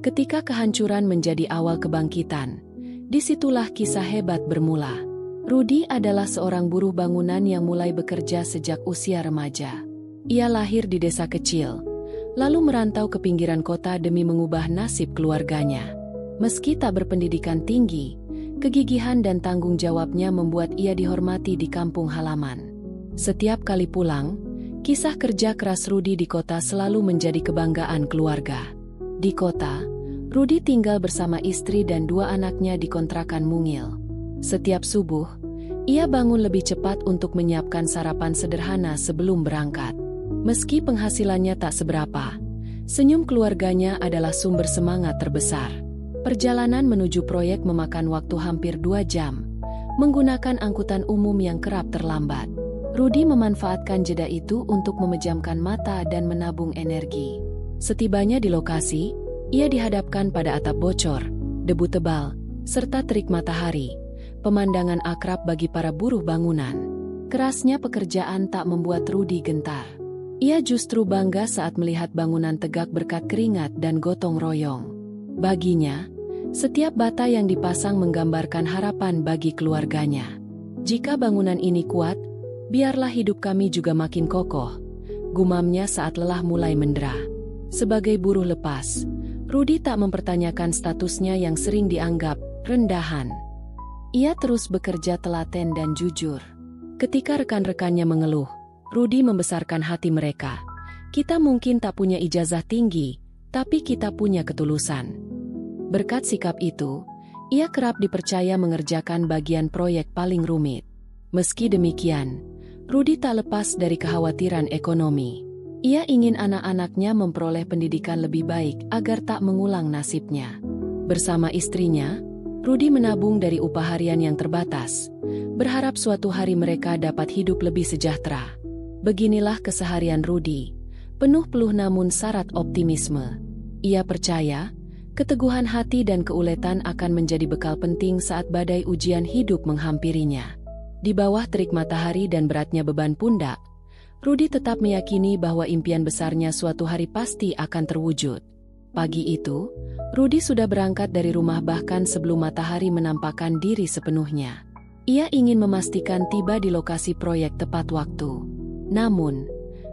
Ketika kehancuran menjadi awal kebangkitan, disitulah kisah hebat bermula. Rudy adalah seorang buruh bangunan yang mulai bekerja sejak usia remaja. Ia lahir di desa kecil, lalu merantau ke pinggiran kota demi mengubah nasib keluarganya. Meski tak berpendidikan tinggi, kegigihan dan tanggung jawabnya membuat ia dihormati di kampung halaman. Setiap kali pulang, kisah kerja keras Rudy di kota selalu menjadi kebanggaan keluarga. Di kota, Rudy tinggal bersama istri dan 2 anaknya di kontrakan mungil. Setiap subuh, ia bangun lebih cepat untuk menyiapkan sarapan sederhana sebelum berangkat. Meski penghasilannya tak seberapa, senyum keluarganya adalah sumber semangat terbesar. Perjalanan menuju proyek memakan waktu hampir 2 jam, menggunakan angkutan umum yang kerap terlambat. Rudy memanfaatkan jeda itu untuk memejamkan mata dan menabung energi. Setibanya di lokasi, ia dihadapkan pada atap bocor, debu tebal, serta terik matahari. Pemandangan akrab bagi para buruh bangunan. Kerasnya pekerjaan tak membuat Rudy gentar. Ia justru bangga saat melihat bangunan tegak berkat keringat dan gotong royong. Baginya, setiap bata yang dipasang menggambarkan harapan bagi keluarganya. Jika bangunan ini kuat, biarlah hidup kami juga makin kokoh, gumamnya saat lelah mulai mendera. Sebagai buruh lepas, Rudy tak mempertanyakan statusnya yang sering dianggap rendahan. Ia terus bekerja telaten dan jujur. Ketika rekan-rekannya mengeluh, Rudy membesarkan hati mereka. Kita mungkin tak punya ijazah tinggi, tapi kita punya ketulusan. Berkat sikap itu, ia kerap dipercaya mengerjakan bagian proyek paling rumit. Meski demikian, Rudy tak lepas dari kekhawatiran ekonomi. Ia ingin anak-anaknya memperoleh pendidikan lebih baik agar tak mengulang nasibnya. Bersama istrinya, Rudy menabung dari upah harian yang terbatas, berharap suatu hari mereka dapat hidup lebih sejahtera. Beginilah keseharian Rudy, penuh namun syarat optimisme. Ia percaya, keteguhan hati dan keuletan akan menjadi bekal penting saat badai ujian hidup menghampirinya. Di bawah terik matahari dan beratnya beban pundak, Rudy tetap meyakini bahwa impian besarnya suatu hari pasti akan terwujud. Pagi itu, Rudy sudah berangkat dari rumah bahkan sebelum matahari menampakkan diri sepenuhnya. Ia ingin memastikan tiba di lokasi proyek tepat waktu. Namun,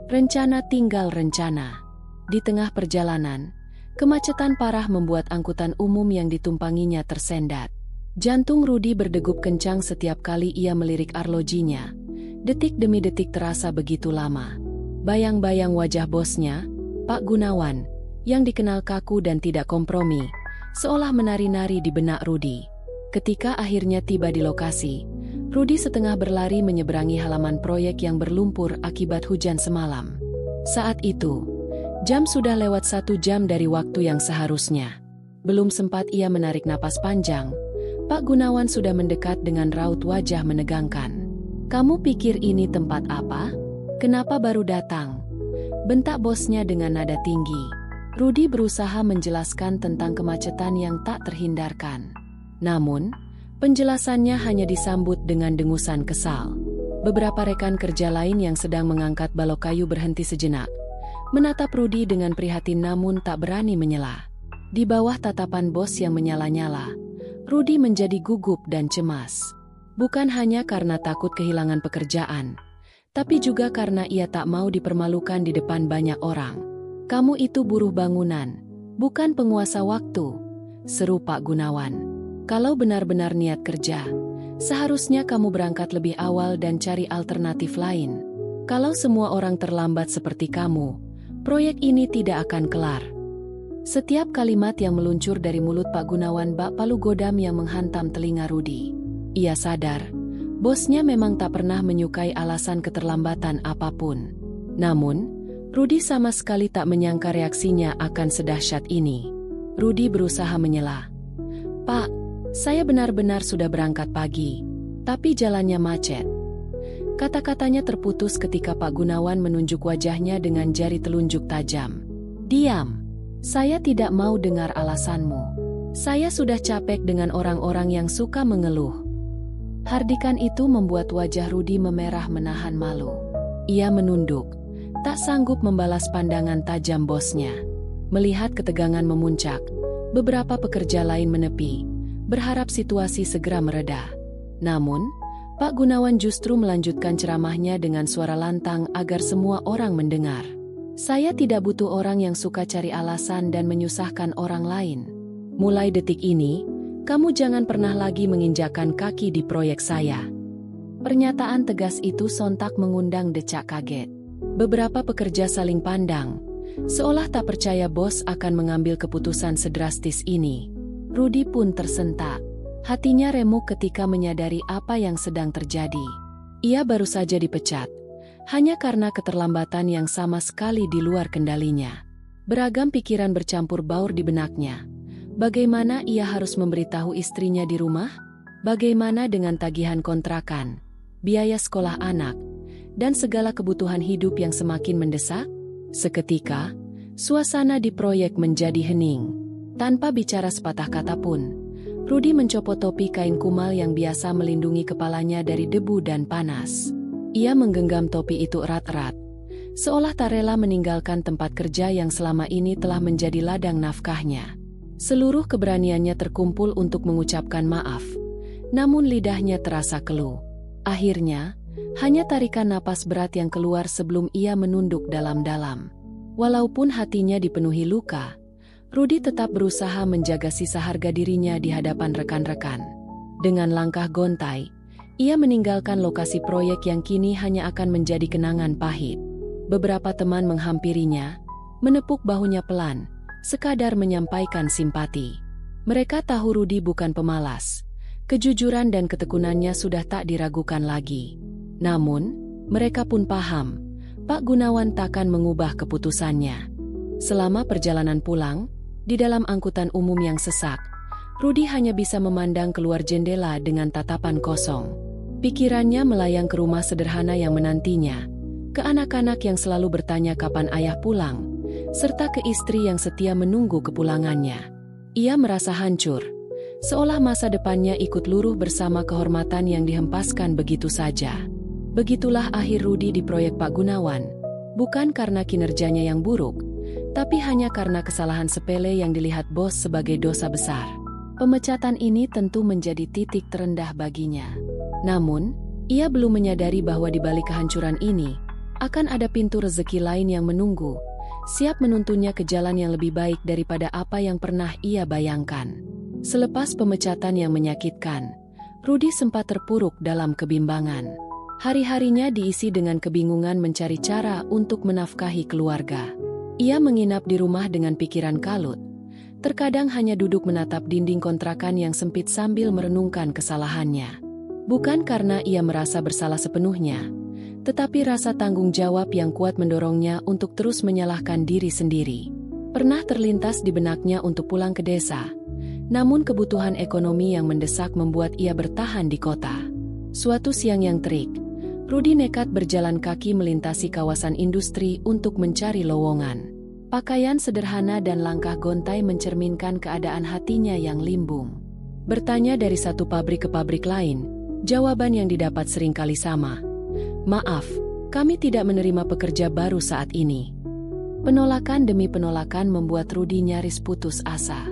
rencana tinggal rencana. Di tengah perjalanan, kemacetan parah membuat angkutan umum yang ditumpanginya tersendat. Jantung Rudy berdegup kencang setiap kali ia melirik arlojinya. Detik demi detik terasa begitu lama. Bayang-bayang wajah bosnya, Pak Gunawan, yang dikenal kaku dan tidak kompromi, seolah menari-nari di benak Rudy. Ketika akhirnya tiba di lokasi, Rudy setengah berlari menyeberangi halaman proyek yang berlumpur akibat hujan semalam. Saat itu, jam sudah lewat 1 jam dari waktu yang seharusnya. Belum sempat ia menarik napas panjang, Pak Gunawan sudah mendekat dengan raut wajah menegangkan. "Kamu pikir ini tempat apa? Kenapa baru datang?" bentak bosnya dengan nada tinggi. Rudy berusaha menjelaskan tentang kemacetan yang tak terhindarkan. Namun, penjelasannya hanya disambut dengan dengusan kesal. Beberapa rekan kerja lain yang sedang mengangkat balok kayu berhenti sejenak, menatap Rudy dengan prihatin namun tak berani menyela. Di bawah tatapan bos yang menyala-nyala, Rudy menjadi gugup dan cemas. Bukan hanya karena takut kehilangan pekerjaan, tapi juga karena ia tak mau dipermalukan di depan banyak orang. "Kamu itu buruh bangunan, bukan penguasa waktu," seru Pak Gunawan. "Kalau benar-benar niat kerja, seharusnya kamu berangkat lebih awal dan cari alternatif lain. Kalau semua orang terlambat seperti kamu, proyek ini tidak akan kelar." Setiap kalimat yang meluncur dari mulut Pak Gunawan bak palu godam yang menghantam telinga Rudy. Ia sadar, bosnya memang tak pernah menyukai alasan keterlambatan apapun. Namun, Rudy sama sekali tak menyangka reaksinya akan sedahsyat ini. Rudy berusaha menyela. "Pak, saya benar-benar sudah berangkat pagi, tapi jalannya macet." Kata-katanya terputus ketika Pak Gunawan menunjuk wajahnya dengan jari telunjuk tajam. "Diam, saya tidak mau dengar alasanmu. Saya sudah capek dengan orang-orang yang suka mengeluh." Hardikan itu membuat wajah Rudy memerah menahan malu. Ia menunduk, tak sanggup membalas pandangan tajam bosnya. Melihat ketegangan memuncak, Beberapa pekerja lain menepi, berharap situasi segera mereda. Namun, Pak Gunawan justru melanjutkan ceramahnya dengan suara lantang agar semua orang mendengar. Saya tidak butuh orang yang suka cari alasan dan menyusahkan orang lain. Mulai detik ini, kamu jangan pernah lagi menginjakkan kaki di proyek saya. Pernyataan tegas itu sontak mengundang decak kaget. Beberapa pekerja saling pandang, seolah tak percaya bos akan mengambil keputusan sedrastis ini. Rudy pun tersentak. Hatinya remuk ketika menyadari apa yang sedang terjadi. Ia baru saja dipecat, hanya karena keterlambatan yang sama sekali di luar kendalinya. Beragam pikiran bercampur baur di benaknya. Bagaimana ia harus memberitahu istrinya di rumah? Bagaimana dengan tagihan kontrakan, biaya sekolah anak, dan segala kebutuhan hidup yang semakin mendesak? Seketika, suasana di proyek menjadi hening. Tanpa bicara sepatah kata pun, Rudy mencopot topi kain kumal yang biasa melindungi kepalanya dari debu dan panas. Ia menggenggam topi itu erat-erat, seolah tak rela meninggalkan tempat kerja yang selama ini telah menjadi ladang nafkahnya. Seluruh keberaniannya terkumpul untuk mengucapkan maaf, namun lidahnya terasa keluh. Akhirnya, hanya tarikan napas berat yang keluar sebelum ia menunduk dalam-dalam. Walaupun hatinya dipenuhi luka, Rudy tetap berusaha menjaga sisa harga dirinya di hadapan rekan-rekan. Dengan langkah gontai, ia meninggalkan lokasi proyek yang kini hanya akan menjadi kenangan pahit. Beberapa teman menghampirinya, menepuk bahunya pelan, sekadar menyampaikan simpati. Mereka tahu Rudy bukan pemalas. Kejujuran dan ketekunannya sudah tak diragukan lagi. Namun, mereka pun paham, Pak Gunawan takkan mengubah keputusannya. Selama perjalanan pulang, di dalam angkutan umum yang sesak, Rudy hanya bisa memandang keluar jendela dengan tatapan kosong. Pikirannya melayang ke rumah sederhana yang menantinya, ke anak-anak yang selalu bertanya kapan ayah pulang, serta ke istri yang setia menunggu kepulangannya. Ia merasa hancur, seolah masa depannya ikut luruh bersama kehormatan yang dihempaskan begitu saja. Begitulah akhir Rudy di proyek Pak Gunawan, bukan karena kinerjanya yang buruk, tapi hanya karena kesalahan sepele yang dilihat bos sebagai dosa besar. Pemecatan ini tentu menjadi titik terendah baginya. Namun, ia belum menyadari bahwa di balik kehancuran ini, akan ada pintu rezeki lain yang menunggu, siap menuntunnya ke jalan yang lebih baik daripada apa yang pernah ia bayangkan. Selepas pemecatan yang menyakitkan, Rudy sempat terpuruk dalam kebimbangan. Hari-harinya diisi dengan kebingungan mencari cara untuk menafkahi keluarga. Ia menginap di rumah dengan pikiran kalut. Terkadang hanya duduk menatap dinding kontrakan yang sempit sambil merenungkan kesalahannya. Bukan karena ia merasa bersalah sepenuhnya, tetapi rasa tanggung jawab yang kuat mendorongnya untuk terus menyalahkan diri sendiri. Pernah terlintas di benaknya untuk pulang ke desa, namun kebutuhan ekonomi yang mendesak membuat ia bertahan di kota. Suatu siang yang terik, Rudy nekat berjalan kaki melintasi kawasan industri untuk mencari lowongan. Pakaian sederhana dan langkah gontai mencerminkan keadaan hatinya yang limbung. Bertanya dari satu pabrik ke pabrik lain, jawaban yang didapat seringkali sama. Maaf, kami tidak menerima pekerja baru saat ini. Penolakan demi penolakan membuat Rudy nyaris putus asa.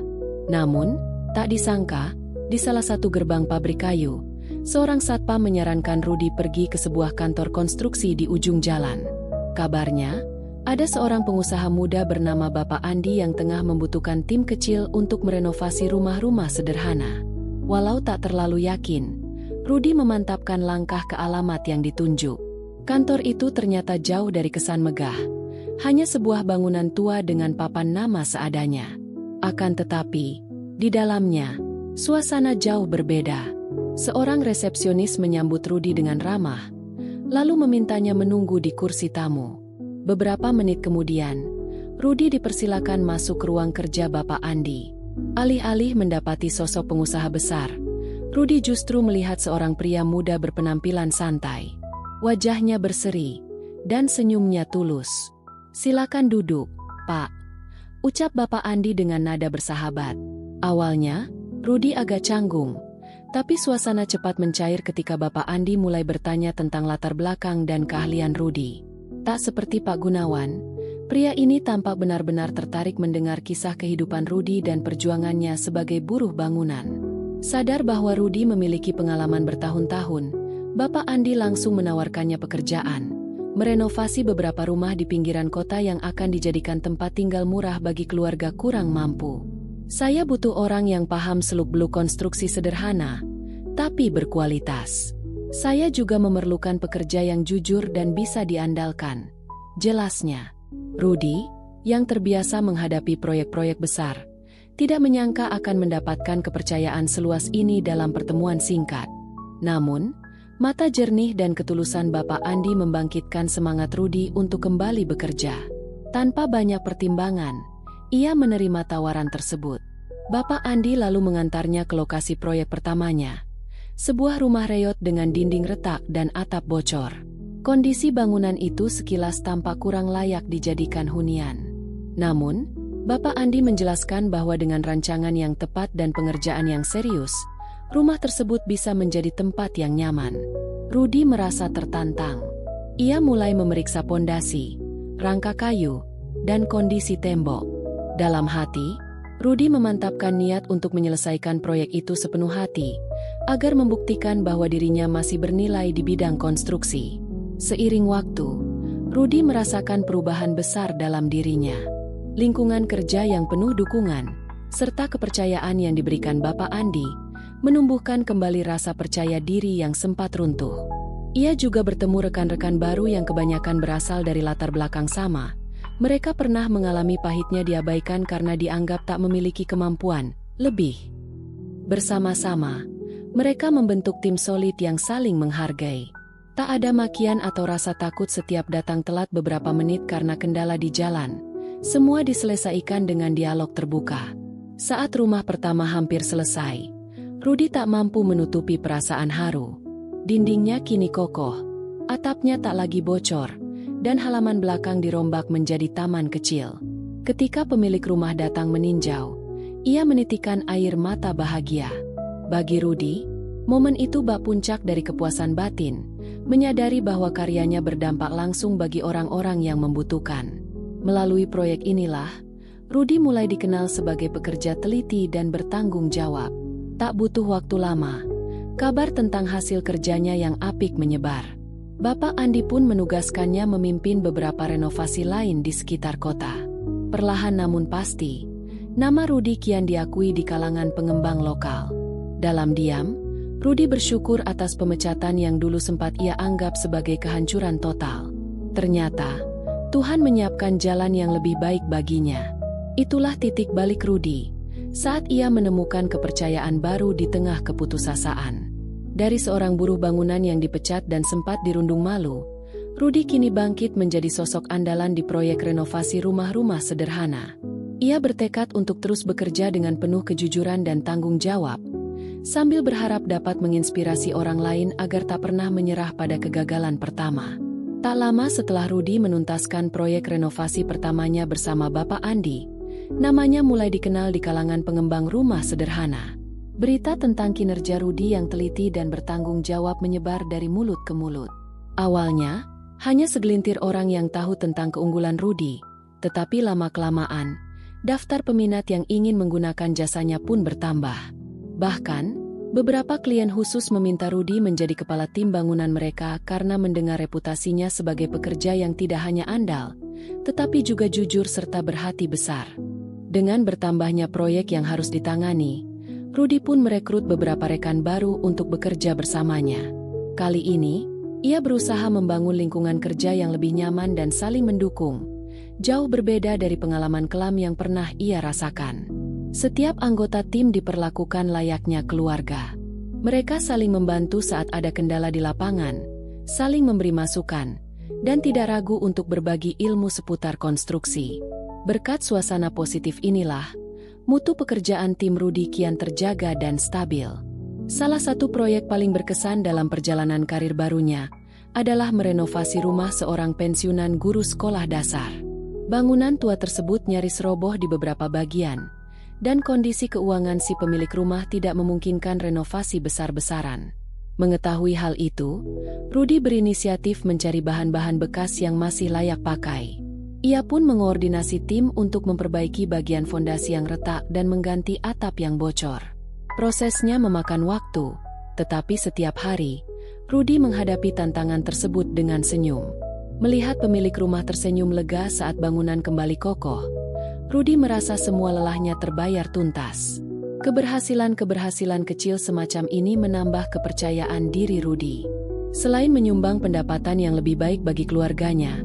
Namun, tak disangka, di salah satu gerbang pabrik kayu, seorang satpam menyarankan Rudy pergi ke sebuah kantor konstruksi di ujung jalan. Kabarnya, ada seorang pengusaha muda bernama Bapak Andi yang tengah membutuhkan tim kecil untuk merenovasi rumah-rumah sederhana. Walau tak terlalu yakin, Rudy memantapkan langkah ke alamat yang ditunjuk. Kantor itu ternyata jauh dari kesan megah, hanya sebuah bangunan tua dengan papan nama seadanya. Akan tetapi, di dalamnya, suasana jauh berbeda. Seorang resepsionis menyambut Rudy dengan ramah, lalu memintanya menunggu di kursi tamu. Beberapa menit kemudian, Rudy dipersilakan masuk ke ruang kerja Bapak Andi. Alih-alih mendapati sosok pengusaha besar, Rudy justru melihat seorang pria muda berpenampilan santai. Wajahnya berseri, dan senyumnya tulus. "Silakan duduk, Pak," ucap Bapak Andi dengan nada bersahabat. Awalnya, Rudy agak canggung, tapi suasana cepat mencair ketika Bapak Andi mulai bertanya tentang latar belakang dan keahlian Rudy. Tak seperti Pak Gunawan, Pria ini tampak benar-benar tertarik mendengar kisah kehidupan Rudy dan perjuangannya sebagai buruh bangunan. Sadar bahwa Rudy memiliki pengalaman bertahun-tahun, Bapak Andi langsung menawarkannya pekerjaan, merenovasi beberapa rumah di pinggiran kota yang akan dijadikan tempat tinggal murah bagi keluarga kurang mampu. Saya butuh orang yang paham seluk-beluk konstruksi sederhana, tapi berkualitas. Saya juga memerlukan pekerja yang jujur dan bisa diandalkan, jelasnya. Rudy, yang terbiasa menghadapi proyek-proyek besar, tidak menyangka akan mendapatkan kepercayaan seluas ini dalam pertemuan singkat. Namun, mata jernih dan ketulusan Bapak Andi membangkitkan semangat Rudy untuk kembali bekerja. Tanpa banyak pertimbangan, ia menerima tawaran tersebut. Bapak Andi lalu mengantarnya ke lokasi proyek pertamanya, sebuah rumah reot dengan dinding retak dan atap bocor. Kondisi bangunan itu sekilas tampak kurang layak dijadikan hunian. Namun, Bapak Andi menjelaskan bahwa dengan rancangan yang tepat dan pengerjaan yang serius, rumah tersebut bisa menjadi tempat yang nyaman. Rudy merasa tertantang. Ia mulai memeriksa pondasi, rangka kayu, dan kondisi tembok. Dalam hati, Rudy memantapkan niat untuk menyelesaikan proyek itu sepenuh hati, agar membuktikan bahwa dirinya masih bernilai di bidang konstruksi. Seiring waktu, Rudy merasakan perubahan besar dalam dirinya. Lingkungan kerja yang penuh dukungan, serta kepercayaan yang diberikan Bapak Andi, menumbuhkan kembali rasa percaya diri yang sempat runtuh. Ia juga bertemu rekan-rekan baru yang kebanyakan berasal dari latar belakang sama. Mereka pernah mengalami pahitnya diabaikan karena dianggap tak memiliki kemampuan lebih. Bersama-sama, mereka membentuk tim solid yang saling menghargai. Tak ada makian atau rasa takut setiap datang telat beberapa menit karena kendala di jalan. Semua diselesaikan dengan dialog terbuka. Saat rumah pertama hampir selesai, Rudy tak mampu menutupi perasaan haru. Dindingnya kini kokoh, atapnya tak lagi bocor, dan halaman belakang dirombak menjadi taman kecil. Ketika pemilik rumah datang meninjau, ia menitikan air mata bahagia. Bagi Rudy, momen itu bak puncak dari kepuasan batin, menyadari bahwa karyanya berdampak langsung bagi orang-orang yang membutuhkan. Melalui proyek inilah, Rudy mulai dikenal sebagai pekerja teliti dan bertanggung jawab. Tak butuh waktu lama, kabar tentang hasil kerjanya yang apik menyebar. Bapak Andi pun menugaskannya memimpin beberapa renovasi lain di sekitar kota. Perlahan namun pasti, nama Rudy kian diakui di kalangan pengembang lokal. Dalam diam, Rudy bersyukur atas pemecatan yang dulu sempat ia anggap sebagai kehancuran total. Ternyata, Tuhan menyiapkan jalan yang lebih baik baginya. Itulah titik balik Rudy, saat ia menemukan kepercayaan baru di tengah keputusasaan. Dari seorang buruh bangunan yang dipecat dan sempat dirundung malu, Rudy kini bangkit menjadi sosok andalan di proyek renovasi rumah-rumah sederhana. Ia bertekad untuk terus bekerja dengan penuh kejujuran dan tanggung jawab, sambil berharap dapat menginspirasi orang lain agar tak pernah menyerah pada kegagalan pertama. Tak lama setelah Rudy menuntaskan proyek renovasi pertamanya bersama Bapak Andi, namanya mulai dikenal di kalangan pengembang rumah sederhana. Berita tentang kinerja Rudy yang teliti dan bertanggung jawab menyebar dari mulut ke mulut. Awalnya, hanya segelintir orang yang tahu tentang keunggulan Rudy, tetapi lama-kelamaan, daftar peminat yang ingin menggunakan jasanya pun bertambah. Bahkan, beberapa klien khusus meminta Rudy menjadi kepala tim bangunan mereka karena mendengar reputasinya sebagai pekerja yang tidak hanya andal, tetapi juga jujur serta berhati besar. Dengan bertambahnya proyek yang harus ditangani, Rudy pun merekrut beberapa rekan baru untuk bekerja bersamanya. Kali ini, ia berusaha membangun lingkungan kerja yang lebih nyaman dan saling mendukung, jauh berbeda dari pengalaman kelam yang pernah ia rasakan. Setiap anggota tim diperlakukan layaknya keluarga. Mereka saling membantu saat ada kendala di lapangan, saling memberi masukan, dan tidak ragu untuk berbagi ilmu seputar konstruksi. Berkat suasana positif inilah, mutu pekerjaan tim Rudy kian terjaga dan stabil. Salah satu proyek paling berkesan dalam perjalanan karir barunya adalah merenovasi rumah seorang pensiunan guru sekolah dasar. Bangunan tua tersebut nyaris roboh di beberapa bagian, dan kondisi keuangan si pemilik rumah tidak memungkinkan renovasi besar-besaran. Mengetahui hal itu, Rudy berinisiatif mencari bahan-bahan bekas yang masih layak pakai. Ia pun mengoordinasi tim untuk memperbaiki bagian fondasi yang retak dan mengganti atap yang bocor. Prosesnya memakan waktu, tetapi setiap hari, Rudy menghadapi tantangan tersebut dengan senyum. Melihat pemilik rumah tersenyum lega saat bangunan kembali kokoh, Rudy merasa semua lelahnya terbayar tuntas. Keberhasilan-keberhasilan kecil semacam ini menambah kepercayaan diri Rudy. Selain menyumbang pendapatan yang lebih baik bagi keluarganya,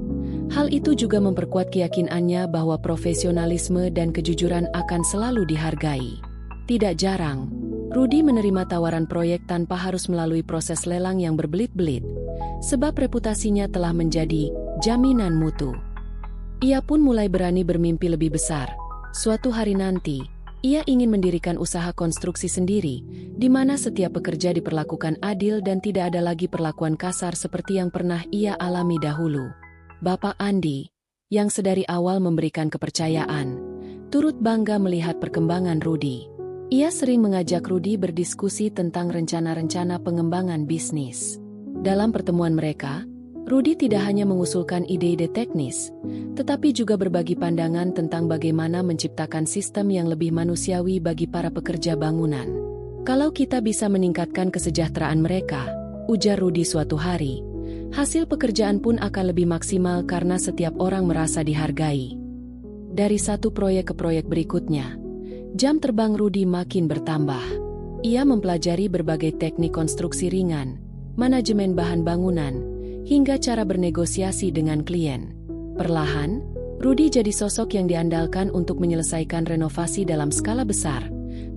hal itu juga memperkuat keyakinannya bahwa profesionalisme dan kejujuran akan selalu dihargai. Tidak jarang, Rudy menerima tawaran proyek tanpa harus melalui proses lelang yang berbelit-belit, sebab reputasinya telah menjadi jaminan mutu. Ia pun mulai berani bermimpi lebih besar. Suatu hari nanti, ia ingin mendirikan usaha konstruksi sendiri, di mana setiap pekerja diperlakukan adil dan tidak ada lagi perlakuan kasar seperti yang pernah ia alami dahulu. Bapak Andi, yang sedari awal memberikan kepercayaan, turut bangga melihat perkembangan Rudy. Ia sering mengajak Rudy berdiskusi tentang rencana-rencana pengembangan bisnis. Dalam pertemuan mereka, Rudy tidak hanya mengusulkan ide-ide teknis, tetapi juga berbagi pandangan tentang bagaimana menciptakan sistem yang lebih manusiawi bagi para pekerja bangunan. Kalau kita bisa meningkatkan kesejahteraan mereka, ujar Rudy suatu hari, hasil pekerjaan pun akan lebih maksimal karena setiap orang merasa dihargai. Dari satu proyek ke proyek berikutnya, jam terbang Rudy makin bertambah. Ia mempelajari berbagai teknik konstruksi ringan, manajemen bahan bangunan, hingga cara bernegosiasi dengan klien. Perlahan, Rudy jadi sosok yang diandalkan untuk menyelesaikan renovasi dalam skala besar,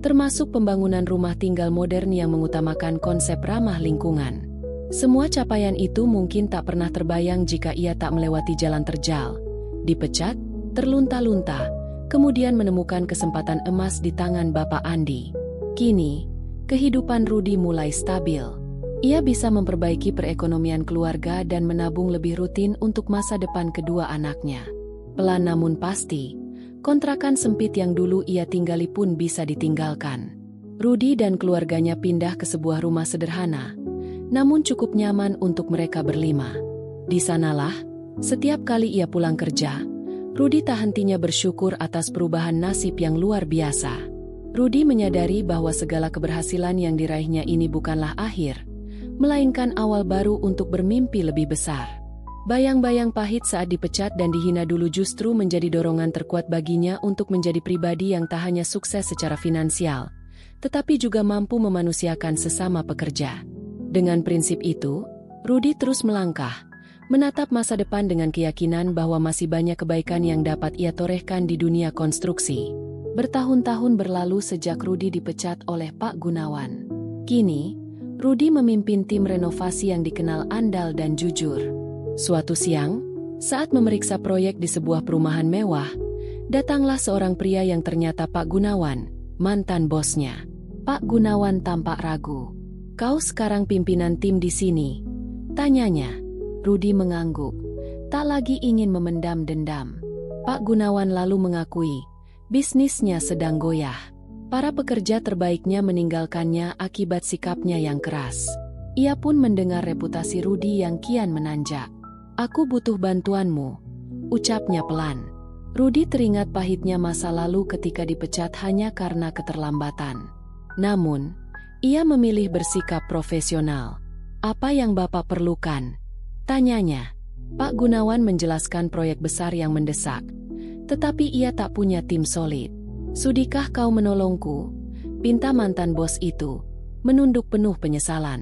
termasuk pembangunan rumah tinggal modern yang mengutamakan konsep ramah lingkungan. Semua capaian itu mungkin tak pernah terbayang jika ia tak melewati jalan terjal, dipecat, terlunta-lunta, kemudian menemukan kesempatan emas di tangan Bapak Andi. Kini, kehidupan Rudy mulai stabil. Ia bisa memperbaiki perekonomian keluarga dan menabung lebih rutin untuk masa depan kedua anaknya. Pelan namun pasti, kontrakan sempit yang dulu ia tinggali pun bisa ditinggalkan. Rudy dan keluarganya pindah ke sebuah rumah sederhana, namun cukup nyaman untuk mereka berlima. Di sanalah, setiap kali ia pulang kerja, Rudy tak hentinya bersyukur atas perubahan nasib yang luar biasa. Rudy menyadari bahwa segala keberhasilan yang diraihnya ini bukanlah akhir, melainkan awal baru untuk bermimpi lebih besar. Bayang-bayang pahit saat dipecat dan dihina dulu justru menjadi dorongan terkuat baginya untuk menjadi pribadi yang tak hanya sukses secara finansial, tetapi juga mampu memanusiakan sesama pekerja. Dengan prinsip itu, Rudy terus melangkah, menatap masa depan dengan keyakinan bahwa masih banyak kebaikan yang dapat ia torehkan di dunia konstruksi. Bertahun-tahun berlalu sejak Rudy dipecat oleh Pak Gunawan. Kini, Rudy memimpin tim renovasi yang dikenal andal dan jujur. Suatu siang, saat memeriksa proyek di sebuah perumahan mewah, datanglah seorang pria yang ternyata Pak Gunawan, mantan bosnya. Pak Gunawan tampak ragu. "Kau sekarang pimpinan tim di sini?" tanyanya. Rudy mengangguk, tak lagi ingin memendam dendam. Pak Gunawan lalu mengakui, bisnisnya sedang goyah. Para pekerja terbaiknya meninggalkannya akibat sikapnya yang keras. Ia pun mendengar reputasi Rudy yang kian menanjak. "Aku butuh bantuanmu," ucapnya pelan. Rudy teringat pahitnya masa lalu ketika dipecat hanya karena keterlambatan. Namun, ia memilih bersikap profesional. "Apa yang Bapak perlukan?" tanyanya. Pak Gunawan menjelaskan proyek besar yang mendesak, tetapi ia tak punya tim solid. "Sudikah kau menolongku?" pinta mantan bos itu, menunduk penuh penyesalan.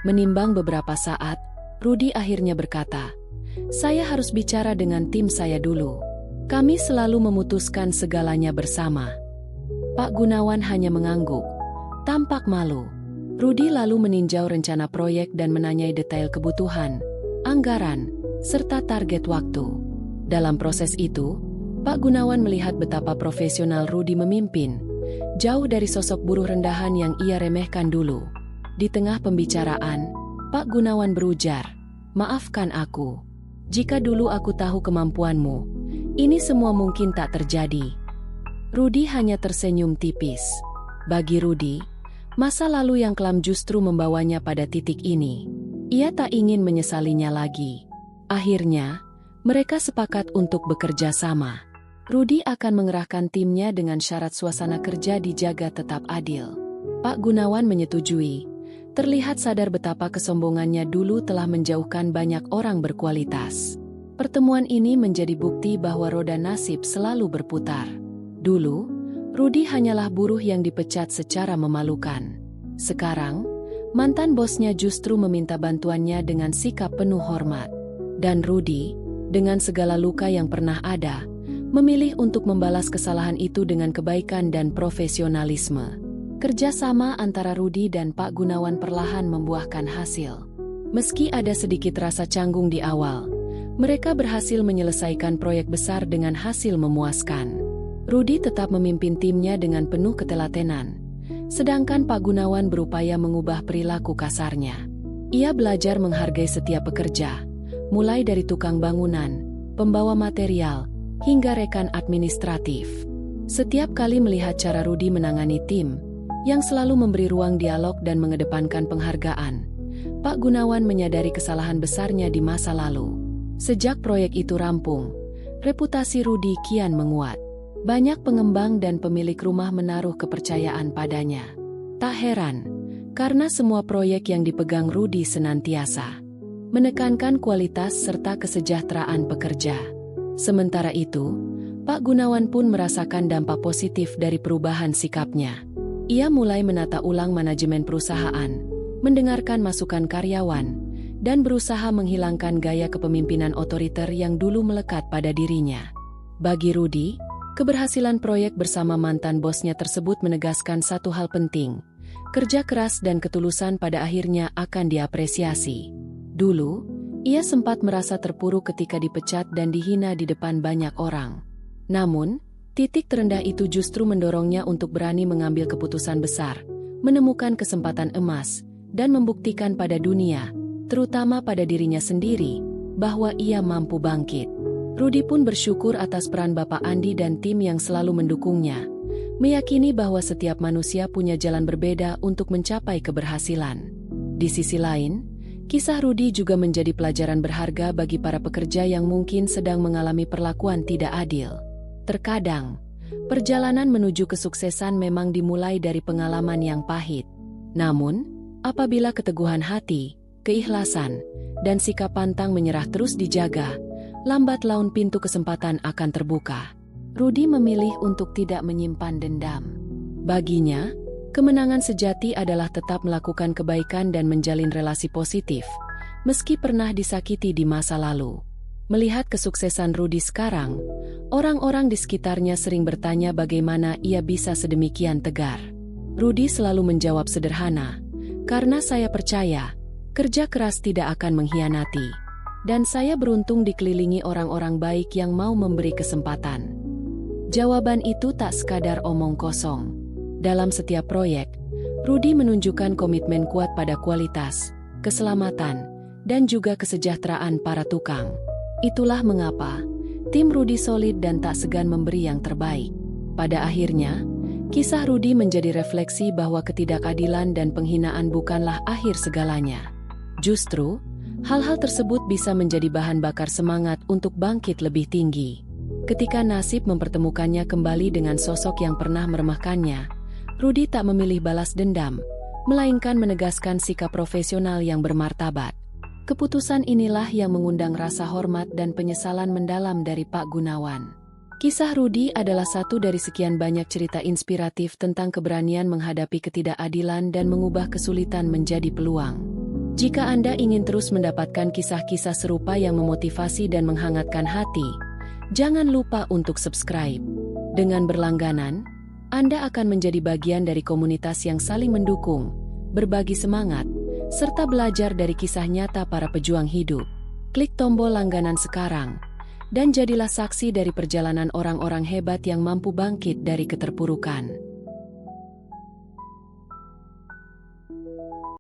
Menimbang beberapa saat, Rudy akhirnya berkata, "Saya harus bicara dengan tim saya dulu. Kami selalu memutuskan segalanya bersama." Pak Gunawan hanya mengangguk, tampak malu. Rudy lalu meninjau rencana proyek dan menanyai detail kebutuhan, anggaran, serta target waktu. Dalam proses itu, Pak Gunawan melihat betapa profesional Rudy memimpin, jauh dari sosok buruh rendahan yang ia remehkan dulu. Di tengah pembicaraan, Pak Gunawan berujar, "Maafkan aku. Jika dulu aku tahu kemampuanmu, ini semua mungkin tak terjadi." Rudy hanya tersenyum tipis. Bagi Rudy, masa lalu yang kelam justru membawanya pada titik ini. Ia tak ingin menyesalinya lagi. Akhirnya, Mereka sepakat untuk bekerja sama. Rudi akan mengerahkan timnya dengan syarat suasana kerja dijaga tetap adil. Pak Gunawan menyetujui. Terlihat sadar betapa kesombongannya dulu telah menjauhkan banyak orang berkualitas. Pertemuan ini menjadi bukti bahwa roda nasib selalu berputar. Dulu, Rudi hanyalah buruh yang dipecat secara memalukan. Sekarang, mantan bosnya justru meminta bantuannya dengan sikap penuh hormat. Dan Rudi, dengan segala luka yang pernah ada, memilih untuk membalas kesalahan itu dengan kebaikan dan profesionalisme. Kerjasama antara Rudi dan Pak Gunawan perlahan membuahkan hasil. Meski ada sedikit rasa canggung di awal, mereka berhasil menyelesaikan proyek besar dengan hasil memuaskan. Rudi tetap memimpin timnya dengan penuh ketelatenan, sedangkan Pak Gunawan berupaya mengubah perilaku kasarnya. Ia belajar menghargai setiap pekerja, mulai dari tukang bangunan, pembawa material, hingga rekan administratif. Setiap kali melihat cara Rudi menangani tim, yang selalu memberi ruang dialog dan mengedepankan penghargaan, Pak Gunawan menyadari kesalahan besarnya di masa lalu. Sejak proyek itu rampung, reputasi Rudi kian menguat. Banyak pengembang dan pemilik rumah menaruh kepercayaan padanya. Tak heran, karena semua proyek yang dipegang Rudi senantiasa menekankan kualitas serta kesejahteraan pekerja. Sementara itu, Pak Gunawan pun merasakan dampak positif dari perubahan sikapnya. Ia mulai menata ulang manajemen perusahaan, mendengarkan masukan karyawan, dan berusaha menghilangkan gaya kepemimpinan otoriter yang dulu melekat pada dirinya. Bagi Rudi, keberhasilan proyek bersama mantan bosnya tersebut menegaskan satu hal penting: kerja keras dan ketulusan pada akhirnya akan diapresiasi. Dulu, ia sempat merasa terpuruk ketika dipecat dan dihina di depan banyak orang. Namun, titik terendah itu justru mendorongnya untuk berani mengambil keputusan besar, menemukan kesempatan emas, dan membuktikan pada dunia, terutama pada dirinya sendiri, bahwa ia mampu bangkit. Rudi pun bersyukur atas peran Bapak Andi dan tim yang selalu mendukungnya, meyakini bahwa setiap manusia punya jalan berbeda untuk mencapai keberhasilan. Di sisi lain, kisah Rudi juga menjadi pelajaran berharga bagi para pekerja yang mungkin sedang mengalami perlakuan tidak adil. Terkadang, perjalanan menuju kesuksesan memang dimulai dari pengalaman yang pahit. Namun, apabila keteguhan hati, keikhlasan, dan sikap pantang menyerah terus dijaga, lambat laun pintu kesempatan akan terbuka. Rudi memilih untuk tidak menyimpan dendam. Baginya, kemenangan sejati adalah tetap melakukan kebaikan dan menjalin relasi positif, meski pernah disakiti di masa lalu. Melihat kesuksesan Rudi sekarang, orang-orang di sekitarnya sering bertanya bagaimana ia bisa sedemikian tegar. Rudi selalu menjawab sederhana, "Karena saya percaya, kerja keras tidak akan mengkhianati. Dan saya beruntung dikelilingi orang-orang baik yang mau memberi kesempatan." Jawaban itu tak sekadar omong kosong. Dalam setiap proyek, Rudi menunjukkan komitmen kuat pada kualitas, keselamatan, dan juga kesejahteraan para tukang. Itulah mengapa tim Rudi solid dan tak segan memberi yang terbaik. Pada akhirnya, kisah Rudi menjadi refleksi bahwa ketidakadilan dan penghinaan bukanlah akhir segalanya. Justru, hal-hal tersebut bisa menjadi bahan bakar semangat untuk bangkit lebih tinggi. Ketika nasib mempertemukannya kembali dengan sosok yang pernah meremehkannya, Rudi tak memilih balas dendam, melainkan menegaskan sikap profesional yang bermartabat. Keputusan inilah yang mengundang rasa hormat dan penyesalan mendalam dari Pak Gunawan. Kisah Rudi adalah satu dari sekian banyak cerita inspiratif tentang keberanian menghadapi ketidakadilan dan mengubah kesulitan menjadi peluang. Jika Anda ingin terus mendapatkan kisah-kisah serupa yang memotivasi dan menghangatkan hati, jangan lupa untuk subscribe. Dengan berlangganan, Anda akan menjadi bagian dari komunitas yang saling mendukung, berbagi semangat, serta belajar dari kisah nyata para pejuang hidup. Klik tombol langganan sekarang, dan jadilah saksi dari perjalanan orang-orang hebat yang mampu bangkit dari keterpurukan.